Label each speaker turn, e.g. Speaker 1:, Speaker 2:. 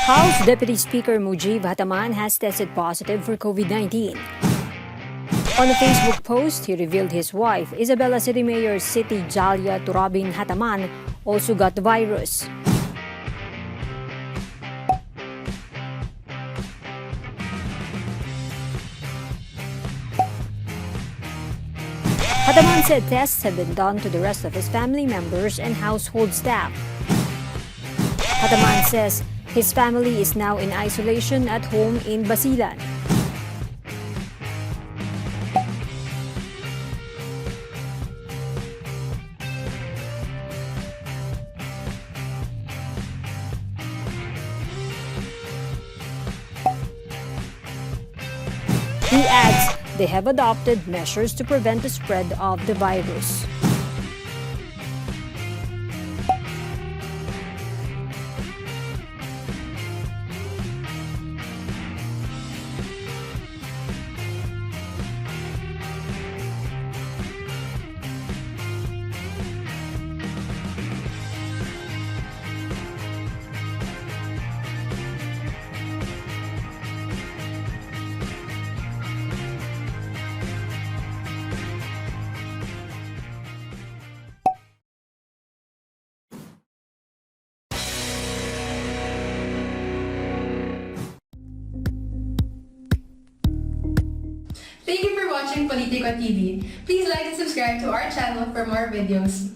Speaker 1: House Deputy Speaker Mujiv Hataman has tested positive for COVID-19. On a Facebook post, he revealed his wife, Isabela City Mayor Sitti Djalia Turabin-Hataman, also got the virus. Hataman said tests have been done to the rest of his family members and household staff. Hataman says his family is now in isolation at home in Basilan. He adds they have adopted measures to prevent the spread of the virus.
Speaker 2: Thank you for watching Politiko TV. Please like and subscribe to our channel for more videos.